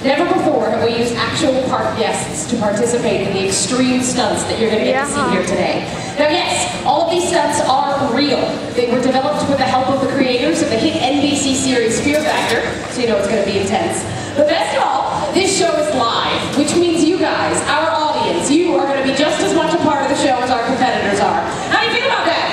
Never before have we used actual park guests to participate in the extreme stunts that you're going to get to see here today. Now yes, all of these stunts are real. They were developed with the help of the creators of the hit NBC series Fear Factor, so you know it's going to be intense. But best of all, this show is live, which means you guys, our audience, you are going to be just as much a part of the show as our competitors are. How do you feel about that?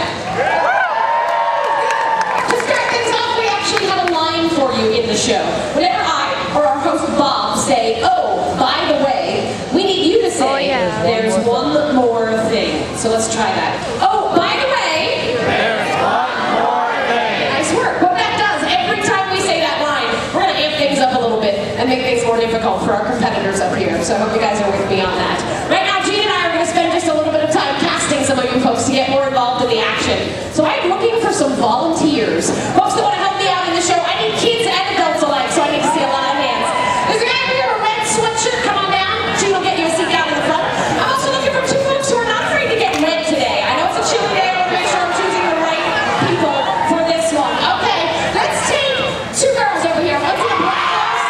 To start things off, we actually have a line for you in the show. Whenever I or our host Bob say, "Oh, by the way," we need you to say, "There's one more thing." So let's try that. "Oh, by the way, there's one more thing." Nice work. What that does, every time we say that line, we're going to amp things up a little bit and make things more difficult for our competitors up here. So I hope you guys are with me on that. Right now, Gene and I are going to spend just a little bit of time casting some of you folks to get more involved in the action. So I'm looking for some volunteers. Folks that want to help me out in the show. I need kids and adults alike, so I need to see a lot of hands. There's a guy over here in a red sweatshirt. Come on down. Gene will get you a seat down in the front. I'm also looking for two folks who are not afraid to get red today. I know it's a chilly day. I want to make sure I'm choosing the right people for this one. Okay, let's take two girls over here. One's in a black blouse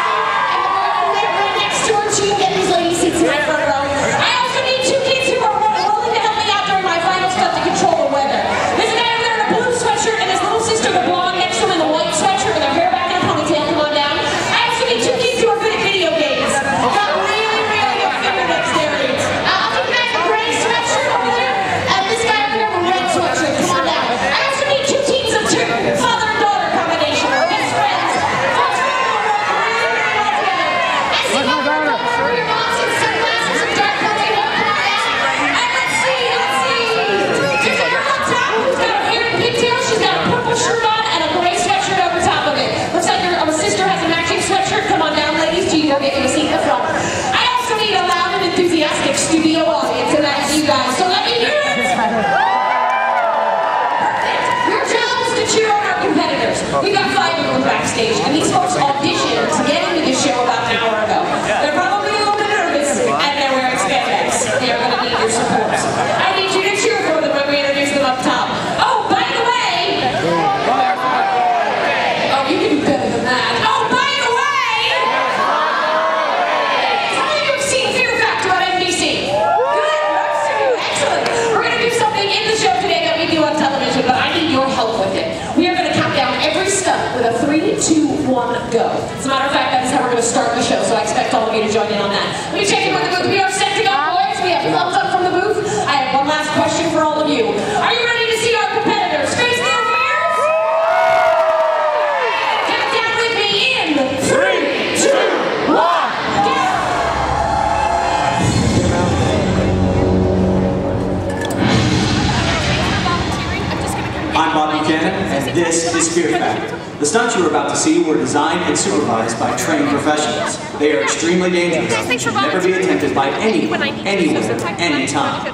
and the girl right next to her. She can get these ladies' seats in my front row. I also need two kids who are willing to help me out during my final stunt to control the weather. There's a guy over there in a blue sweatshirt and his little sister, the blonde next to him in the white sweatshirt with her hair back in a ponytail. Come on down. I also need two kids who are good at video games. Got really good finger dexterity. I'll take the guy in the gray sweatshirt over there and this guy over here in the red sweatshirt. Come on down. I also need two teams of two. Father and daughter combination. Best friends. Folks, we're going to work really well together. I see my daughter over your moms in sunglasses and dark colored hair. Come on down. And let's see. There's a girl on top who's got her hair in pigtails. She's got a purple shirt on and a gray sweatshirt over top of it. Looks like her sister has a matching sweatshirt. Come on down, ladies. Gene will get you a seat in the front. I also need a loud and enthusiastic studio audience, and that's you guys. So let me hear it. Perfect. Your job is to cheer on our competitors. We've got 5 of them backstage, and these folks auditioned to get into this show about an hour ago. They're probably a little bit nervous, and they're wearing spandex. They're going to need your support. I need you to cheer for them when we introduce them up top. Oh, by the way... Oh, you can do better than that. Oh, by the way... How many of you have seen Fear Factor on NBC? Good, most of you. Excellent. We're going to do something in the show today that we do on television, but I need your help with it. We are going to count down every stunt with a 3, 2, 1, go. As a matter of fact, that's how we're going to start the show, so I expect all of you to join in on that. Let me check in with the booth. We are set to go, boys. We have thumbs up from the booth. I have one last question for all of you. Are you ready to see our competitors face their fears? Count down with me in 3, 2, 1, go! I'm Bob Buchanan, and this is Fear Factor. The stunts you are about to see were designed and supervised by trained professionals. They are extremely dangerous and should never be attempted by anyone, anywhere, anytime.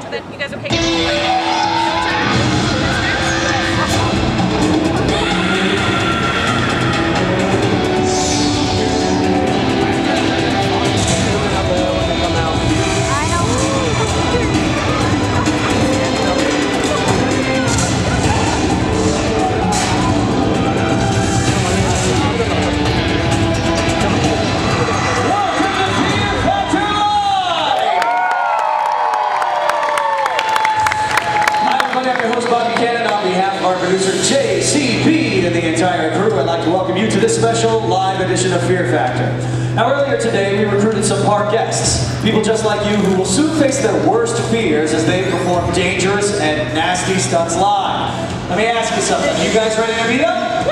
JCB and the entire crew, I'd like to welcome you to this special live edition of Fear Factor. Now earlier today we recruited some park guests, people just like you who will soon face their worst fears as they perform dangerous and nasty stunts live. Let me ask you something, you guys ready to meet up?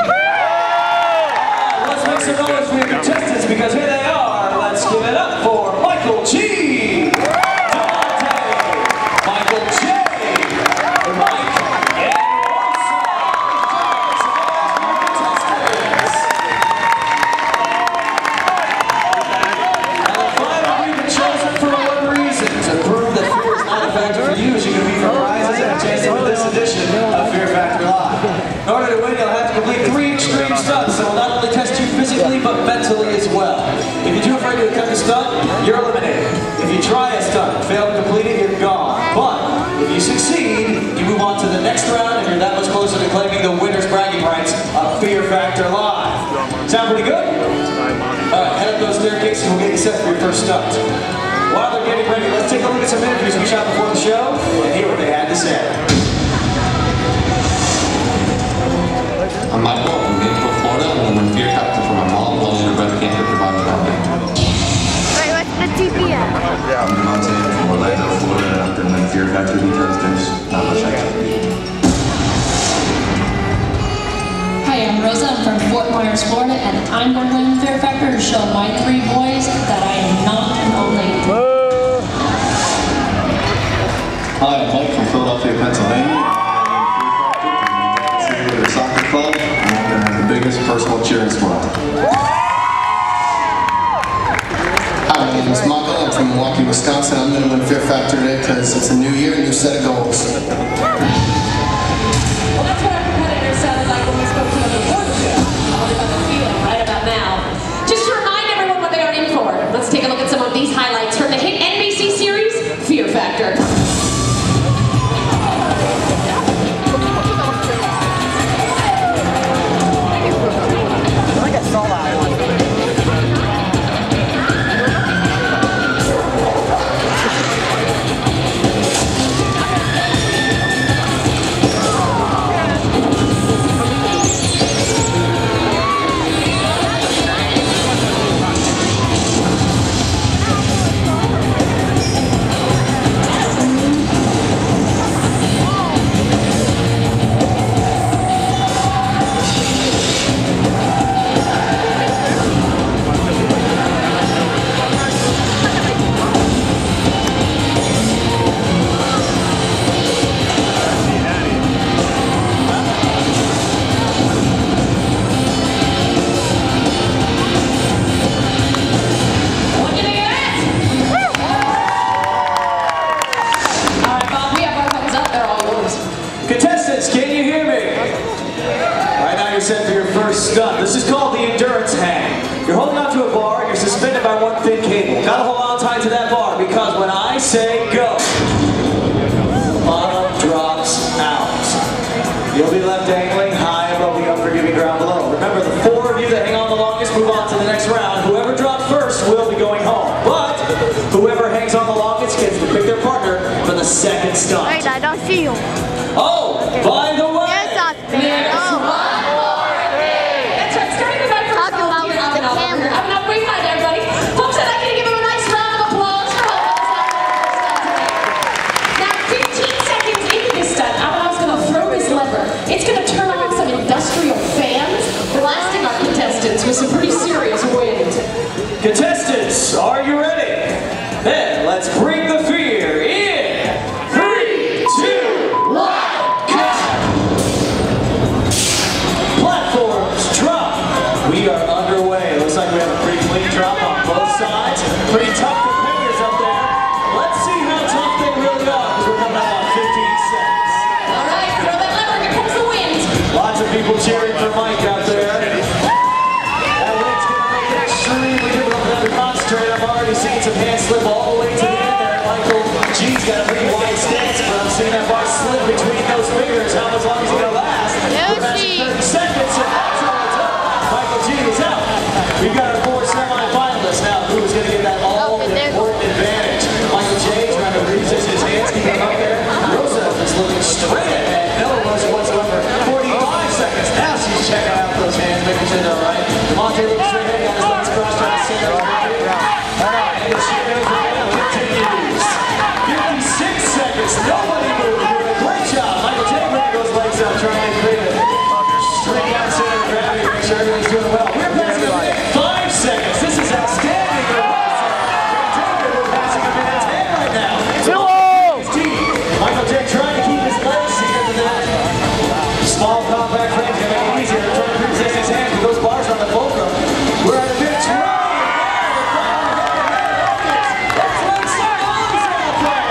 Let's make some noise for your contestants because here they are. Let's give it up for Michael G, Michael J, Mike, in order to win, you'll have to complete 3 extreme stunts that will not only test you physically, but mentally as well. If you're too afraid to attempt a stunt, you're eliminated. If you try a stunt and fail to complete it, you're gone. But if you succeed, you move on to the next round, and you're that much closer to claiming the winner's bragging rights of Fear Factor Live. Sound pretty good? Alright, head up those staircases, we'll get you set for your first stunt. While they're getting ready, let's take a look at some interviews we shot before the show and hear what they had to say. I'm Michael from Gainesville, Florida, and I'm a fear factor for my mom while in her breast cancer survivor family. Wait, what's the TP at? I'm Demonte from Orlando, Florida. I've been in fear factor because there's not much I can do. Hi, I'm Rosa. I'm from Fort Myers, Florida, and I'm going to win Fear Factor to show my 3 boys that I am not an old lady. Hi, I'm Mike from Philadelphia, Pennsylvania. I'm a soccer club, and I'm going to have the biggest personal cheering squad. Hi, my name is Michael. I'm from Milwaukee, Wisconsin. I'm going to win Fear Factor today because it's a new year, new set of goals. Well, that's what our competitors sounded like when we spoke to them before the show. All about the feeling right about now. Just to remind everyone what they are in for, let's take a look at some of these highlights from the hit NBC series, Fear Factor. Contestants, can you hear me? Right now you're set for your first stunt. This is called the endurance hang. You're holding onto a bar and you're suspended by one thin cable. Gotta hold on tight to that bar because when I say go, the bottom drops out. You'll be left dangling high above the unforgiving ground below. Remember, the 4 of you that hang on the longest move on to the next round. Whoever drops first will be going home. But whoever hangs on the longest gets to pick their partner for the second stunt. Wait, I don't see you. Oh, by the way, There's us there. That's right, starting with my first volunteer, Abhinav, wave hi to everybody. Folks, I'd like you to give him a nice round of applause for helping us out today. Now, 15 seconds into this stunt, Abhinav's going to throw his lever. It's going to turn on some industrial fans, blasting our contestants with some pretty serious wind. Contestants, are you ready? Then let's bring the fear in. 3, 2, 1, go! Platforms drop. We are underway. Looks like we have a pretty clean drop on both sides. Pretty tough competitors up there. Let's see how tough they really are because we're coming up on 15 seconds. All right, throw that lever. Here comes the wind. Lots of people cheering for Mike out there. That wind's going to make it extremely difficult for them to concentrate. I've already seen some hands slip all the way to the end there. Michael G's got a pretty wide stance, but I'm seeing that bar slip between those fingers. How much longer is he going to last? We're passing 30 seconds, and that's all it's up. Michael G is out. We've got our 4 semi-finalists now. Who's going to get that all-important advantage? Michael J trying to resist his hands, keep them up there. Rosa is looking straight ahead. No erosion whatsoever. 45 seconds. Now she's checking out those hands, making sure they're right. Monte looking straight ahead. Got his legs crossed, trying to center his body. And the shit goes around. Continues. 56 seconds. Nobody moved. Doing a great job. Michael J bringing those legs up, trying to create a straight down center of gravity. Make sure everything's doing well. We're passing a minute. 5 seconds. This is outstanding. We're passing a minute 10 right now. Michael J trying to keep his legs together there. Small compact frames can make it easier. Trying to resist his hands with those bars on the fulcrum. We're at a bit trying. Let's make some noise out there.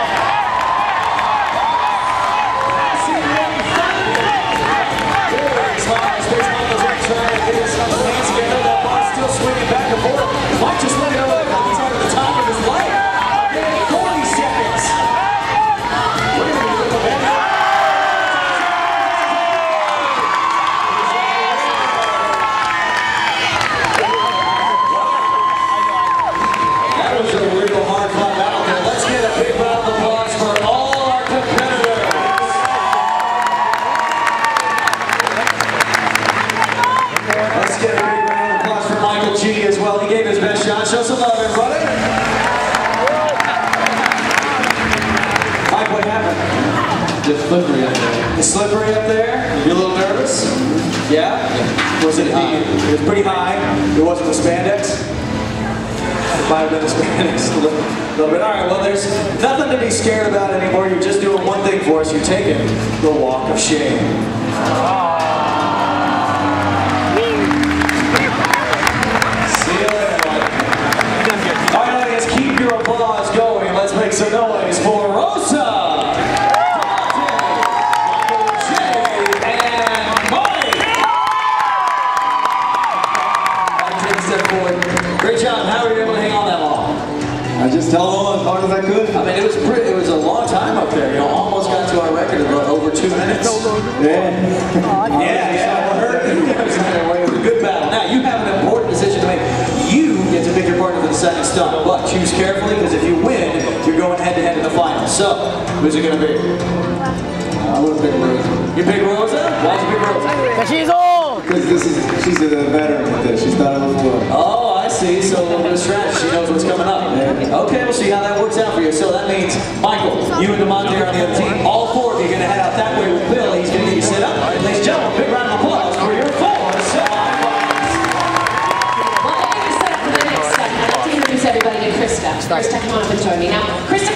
show some love, everybody. Mike, what happened? It's slippery up there. It's slippery up there? You're a little nervous? Yeah? Was it high? It was pretty high. It wasn't the spandex? It might have been the spandex a little bit. All right, well, there's nothing to be scared about anymore. You're just doing one thing for us. You're taking the walk of shame. See you later, Mike. All right, audience, keep your applause going. Let's make some noise for Rosa. Great job. How were you able to hang on that long? I just held on as hard as I could. I mean, it was a long time up there. You know, almost got to our record of over 2 minutes. Yeah. Yeah. It was a good battle. Now, you have an important decision to make. You get to pick your partner for the second stunt, but choose carefully because if you win, you're going head-to-head in the final. So, who's it going to be? I'm going to pick Rosa. You pick Rosa? Why'd you pick Rosa? Because she's old. Because she's a veteran with this. She's done it before. Oh, I see. So a little bit of strategy. She knows what's coming up. Yeah. Okay, we'll see how that works out for you. So that means, Michael, you and DeMonte are on the other team. All 4 of you are going to head out that way with Bill. He's going to get you set up. Ladies and gentlemen, big round of applause for your 4 semi-finals. Well, I think to set up for the next segment, I'd like to introduce everybody to Krista. Krista, come on up and join me. Now, Krista